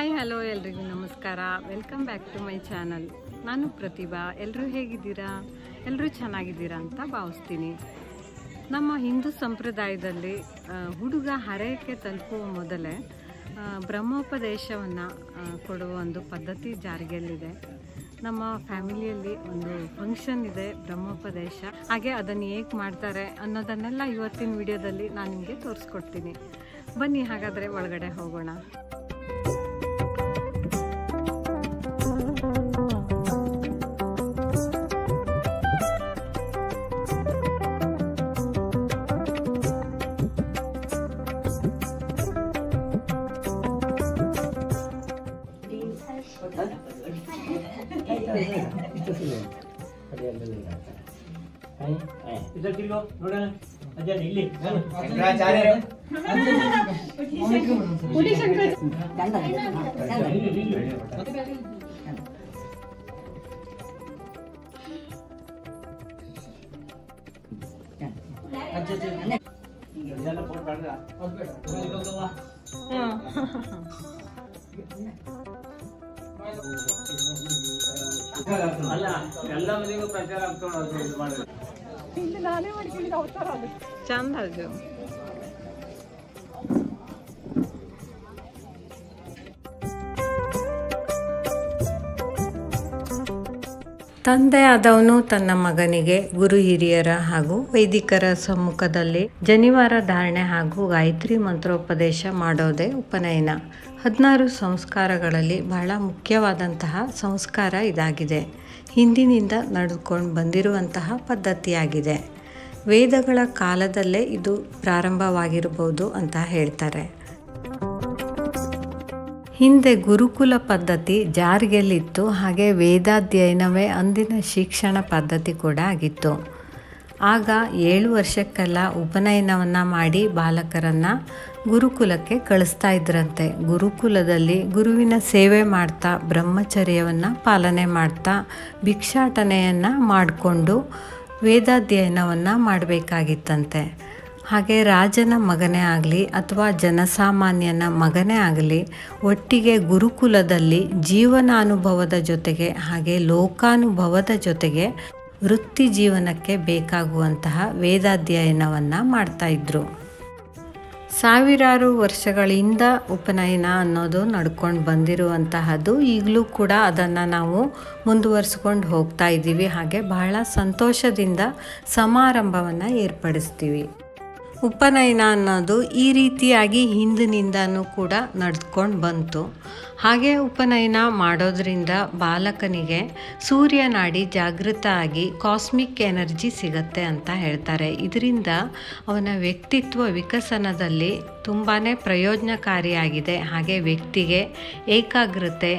Hi hello ಎಲ್ರಿಗೂ ನಮಸ್ಕಾರ. Welcome back to my channel. ನಾನು ಪ್ರತಿಭಾ. ಎಲ್ಲರೂ ಹೇಗಿದ್ದೀರಾ? ಎಲ್ಲರೂ ಚೆನ್ನಾಗಿದ್ದೀರಾ ಅಂತ ಭಾವಿಸ್ತೀನಿ. ನಮ್ಮ ಹಿಂದೂ ಸಂಪ್ರದಾಯದಲ್ಲಿ ಹುಡುಗ ಹರೆಯಕ್ಕೆ ತಲುಪುವ ಮೊದಲೇ ಬ್ರಹ್ಮೋಪದೇಶವನ್ನು ಕೊಡುವ ಒಂದು ಪದ್ಧತಿ ಜಾರಿಯಲ್ಲಿದೆ. ನಮ್ಮ ಫ್ಯಾಮಿಲಿಯಲ್ಲಿ ಒಂದು ಫಂಕ್ಷನ್ ಇದೆ, ಬ್ರಹ್ಮೋಪದೇಶ. ಹಾಗೆ ಅದನ್ನು ಹೇಗೆ ಮಾಡ್ತಾರೆ ಅನ್ನೋದನ್ನೆಲ್ಲ ಇವತ್ತಿನ ವಿಡಿಯೋದಲ್ಲಿ ನಾನು ನಿಮಗೆ ತೋರಿಸ್ಕೊಡ್ತೀನಿ. ಬನ್ನಿ ಹಾಗಾದರೆ ಒಳಗಡೆ ಹೋಗೋಣ. ಚಂದ ಅದು. ತಂದೆಯಾದವನು ತನ್ನ ಮಗನಿಗೆ ಗುರು ಹಿರಿಯರ ಹಾಗೂ ವೈದಿಕರ ಸಮ್ಮುಖದಲ್ಲಿ ಜನಿವಾರ ಧಾರಣೆ ಹಾಗೂ ಗಾಯತ್ರಿ ಮಂತ್ರೋಪದೇಶ ಮಾಡೋದೇ ಉಪನಯನ. 16 ಸಂಸ್ಕಾರಗಳಲ್ಲಿ ಬಹಳ ಮುಖ್ಯವಾದಂತಹ ಸಂಸ್ಕಾರ ಇದಾಗಿದೆ. ಹಿಂದಿನಿಂದ ನಡೆದುಕೊಂಡು ಬಂದಿರುವಂತಹ ಪದ್ಧತಿಯಾಗಿದೆ. ವೇದಗಳ ಕಾಲದಲ್ಲೇ ಇದು ಪ್ರಾರಂಭವಾಗಿರಬಹುದು ಅಂತ ಹೇಳ್ತಾರೆ. ಹಿಂದೆ ಗುರುಕುಲ ಪದ್ಧತಿ ಜಾರಿಯಲ್ಲಿತ್ತು. ಹಾಗೆ ವೇದಾಧ್ಯಯನವೇ ಅಂದಿನ ಶಿಕ್ಷಣ ಪದ್ಧತಿ ಕೂಡ ಆಗಿತ್ತು. ಆಗ 7 ವರ್ಷಕ್ಕೆಲ್ಲ ಉಪನಯನವನ್ನು ಮಾಡಿ ಬಾಲಕರನ್ನು ಗುರುಕುಲಕ್ಕೆ ಕಳಿಸ್ತಾ ಇದ್ರಂತೆ. ಗುರುಕುಲದಲ್ಲಿ ಗುರುವಿನ ಸೇವೆ ಮಾಡ್ತಾ, ಬ್ರಹ್ಮಚರ್ಯವನ್ನು ಪಾಲನೆ ಮಾಡ್ತಾ, ಭಿಕ್ಷಾಟನೆಯನ್ನು ಮಾಡಿಕೊಂಡು ವೇದಾಧ್ಯಯನವನ್ನು ಮಾಡಬೇಕಾಗಿತ್ತಂತೆ. ಹಾಗೆ ರಾಜನ ಮಗನೇ ಆಗಲಿ ಅಥವಾ ಜನಸಾಮಾನ್ಯನ ಮಗನೇ ಆಗಲಿ ಒಟ್ಟಿಗೆ ಗುರುಕುಲದಲ್ಲಿ ಜೀವನಾನುಭವದ ಜೊತೆಗೆ ಹಾಗೆ ಲೋಕಾನುಭವದ ಜೊತೆಗೆ ವೃತ್ತಿ ಜೀವನಕ್ಕೆ ಬೇಕಾಗುವಂತಹ ವೇದಾಧ್ಯಯನವನ್ನು ಮಾಡ್ತಾಯಿದ್ರು. ಸಾವಿರಾರು ವರ್ಷಗಳಿಂದ ಉಪನಯನ ಅನ್ನೋದು ನಡ್ಕೊಂಡು ಬಂದಿರುವಂತಹದ್ದು. ಈಗಲೂ ಕೂಡ ಅದನ್ನು ನಾವು ಮುಂದುವರಿಸ್ಕೊಂಡು ಹೋಗ್ತಾ ಇದ್ದೀವಿ. ಹಾಗೆ ಬಹಳ ಸಂತೋಷದಿಂದ ಸಮಾರಂಭವನ್ನು ಏರ್ಪಡಿಸ್ತೀವಿ. ಉಪನಯನ ಅನ್ನೋದು ಈ ರೀತಿಯಾಗಿ ಹಿಂದಿನಿಂದನೂ ಕೂಡ ನಡೆದುಕೊಂಡು ಬಂತು. ಹಾಗೆ ಉಪನಯನ ಮಾಡೋದ್ರಿಂದ ಬಾಲಕನಿಗೆ ಸೂರ್ಯನಾಡಿ ಜಾಗೃತ ಆಗಿ ಕಾಸ್ಮಿಕ್ ಎನರ್ಜಿ ಸಿಗತ್ತೆ ಅಂತ ಹೇಳ್ತಾರೆ. ಇದರಿಂದ ಅವನ ವ್ಯಕ್ತಿತ್ವ ವಿಕಸನದಲ್ಲಿ ತುಂಬಾ ಪ್ರಯೋಜನಕಾರಿಯಾಗಿದೆ. ಹಾಗೆ ವ್ಯಕ್ತಿಗೆ ಏಕಾಗ್ರತೆ,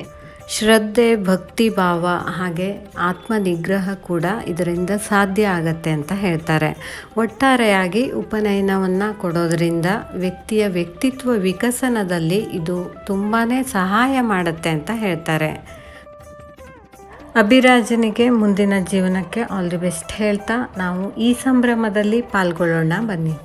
ಶ್ರದ್ಧೆ, ಭಕ್ತಿ ಭಾವ ಹಾಗೆ ಆತ್ಮನಿಗ್ರಹ ಕೂಡ ಇದರಿಂದ ಸಾಧ್ಯ ಆಗತ್ತೆ ಅಂತ ಹೇಳ್ತಾರೆ. ಒಟ್ಟಾರೆಯಾಗಿ ಉಪನಯನವನ್ನು ಕೊಡೋದ್ರಿಂದ ವ್ಯಕ್ತಿಯ ವ್ಯಕ್ತಿತ್ವ ವಿಕಸನದಲ್ಲಿ ಇದು ತುಂಬಾ ಸಹಾಯ ಮಾಡುತ್ತೆ ಅಂತ ಹೇಳ್ತಾರೆ. ಅಭಿರಾಜನಿಗೆ ಮುಂದಿನ ಜೀವನಕ್ಕೆ ಆಲ್ ದಿ ಬೆಸ್ಟ್ ಹೇಳ್ತಾ ನಾವು ಈ ಸಂಭ್ರಮದಲ್ಲಿ ಪಾಲ್ಗೊಳ್ಳೋಣ. ಬನ್ನಿ.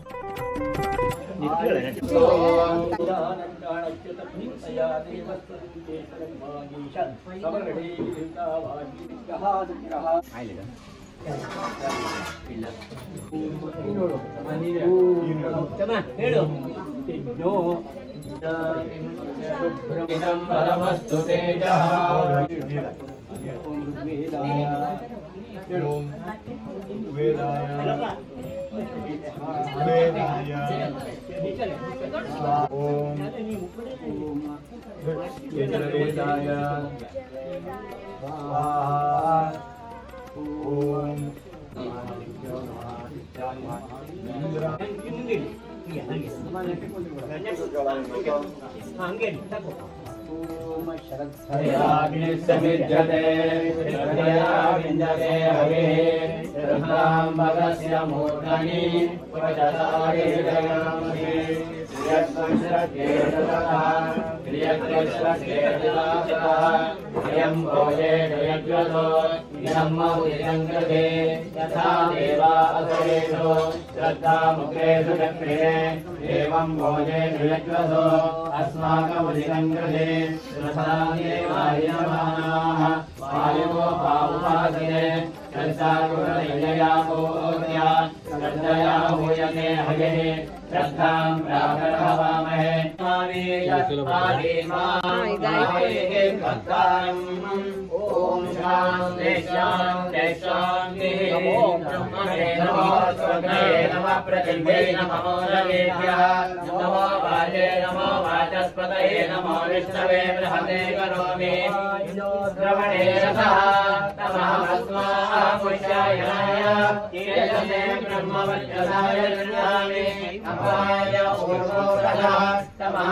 ओम शांति शांति शांति नमो नमः पृथिव्यै नमो रवेभ्यः नमो वाजे नमो वाचस्पतये नमो विष्णवे बृहते करोमि श्रवणे रसः तमहमस्मामुष्यायनाय कीर्तने ब्रह्मवज्रदाय गृह्णामि अपाय ऊर्ध्वोरः तमः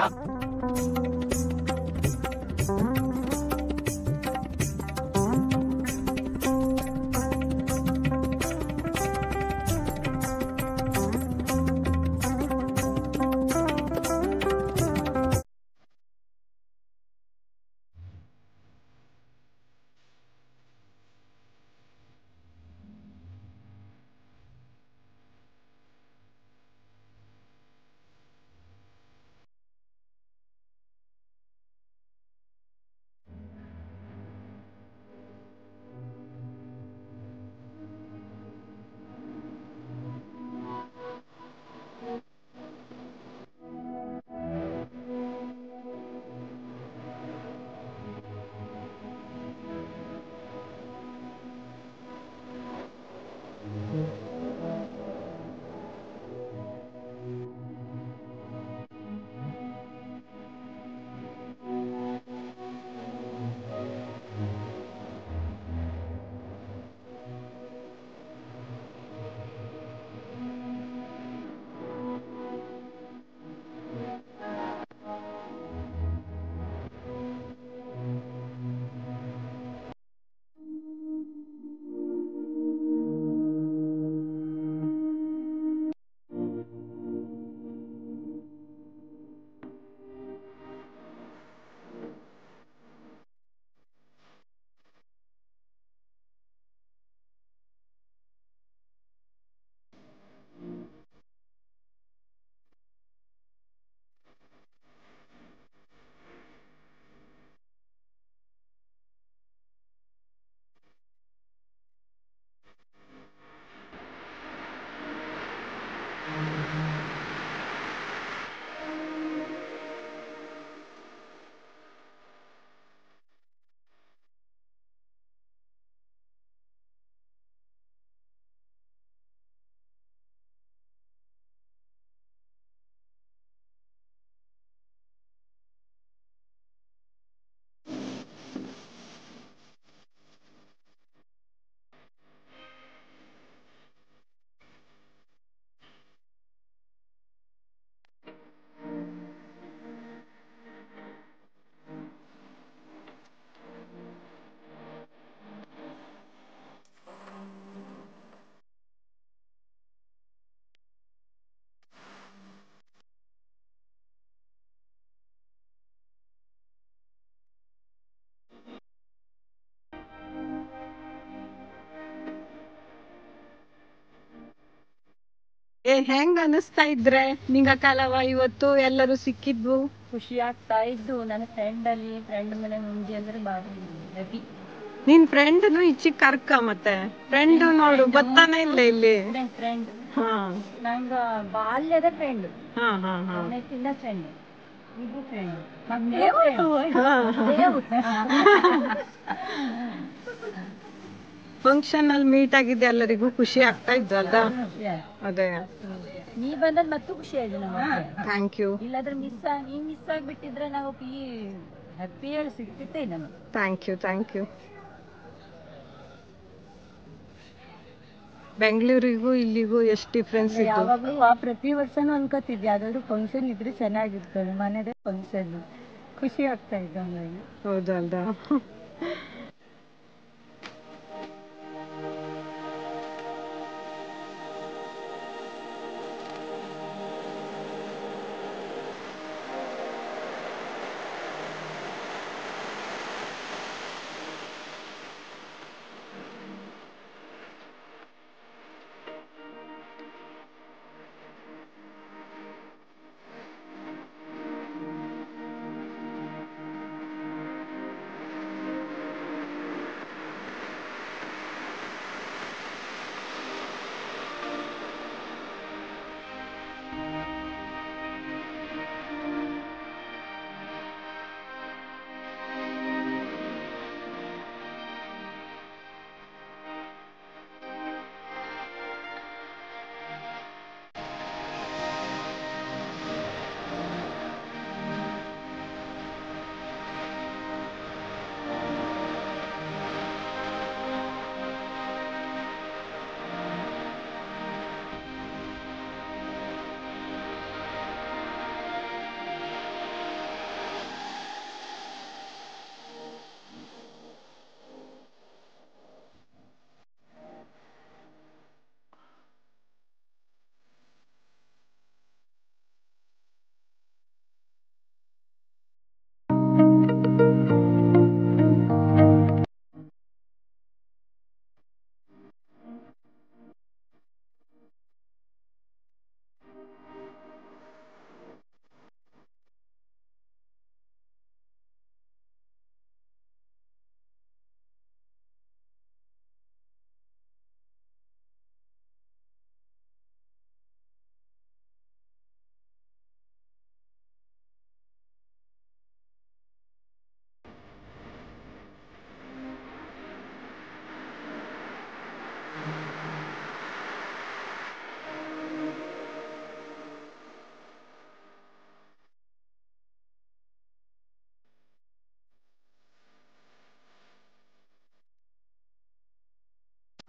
ಹೆಂಗ್ ಅನಿಸ್ತಾ ಇದ್ರೆ ನಿಂಗ ಕಾಲವ ಇವತ್ತು ಎಲ್ಲರೂ ಸಿಕ್ಕಿದ್ವು? ಖುಷಿ ಆಗ್ತಾ ಇದ್ದು. ನನ್ನ ಫ್ರೆಂಡ್ ಮನೆ ಮುಂಜಿ ಅಂದ್ರೆ ಬಾರಿ ಹೆವಿ. ನಿನ್ ಫ್ರೆಂಡ್ನು ಈಚೆ ಕರ್ಕ, ಮತ್ತೆ ಫ್ರೆಂಡ್ ನೋಡು ಬರ್ತಾನೆ ಇಲ್ಲ ಇಲ್ಲಿ. ಫ್ರೆಂಡ್ ಹಾ ನಂಗ ಬಾಲ್ಯದ ಫ್ರೆಂಡ್, ಹಾ ಹಾ ಹಾ ಫ್ರೆಂಡ್, ಇದು ಫ್ರೆಂಡ್, ಫಂಕ್ಷನ್ ಅಲ್ಲಿ ಮೀಟ್ ಆಗಿದ್ದೆ, ಎಲ್ಲರಿಗೂ ಖುಷಿ ಆಗ್ತಾ ಇದ್ವಲ್ಲ. ಅದೇ ನೀ ಬಂದದ್ ಮತ್ತೂ ಖುಷಿ ಆಯ್ತು ನಮಗೆ. Thank you. ಇಲ್ಲಾದ್ರೆ ನೀ ಮಿಸ್ ಆಗ್ಬಿಟ್ಟಿದ್ರೆ ನಾವು ಈ ಹ್ಯಾಪಿ ಸಿಗ್ತಿತ್ತೇ ನಮಗೆ. Thank you thank you. ಬೆಂಗಳೂರಿಗೂ ಇಲ್ಲಿಗೂ ಎಷ್ಟು ಡಿಫ್ರೆನ್ಸ್ ಇದೆ. ಯಾವಾಗ್ಲೂ ಪ್ರತಿ ವರ್ಷನೂ ಅನ್ಕೋತಿದ್ದೆ ಯಾವ್ದಾದ್ರು ಫಂಕ್ಷನ್ ಇದ್ರೆ ಚೆನ್ನಾಗಿರ್ತದೆ. ಮನೆದೇ ಫಂಕ್ಷನ್ ಖುಷಿ ಆಗ್ತಾ ಇದ್ದ. ಹೌದಲ್ದ.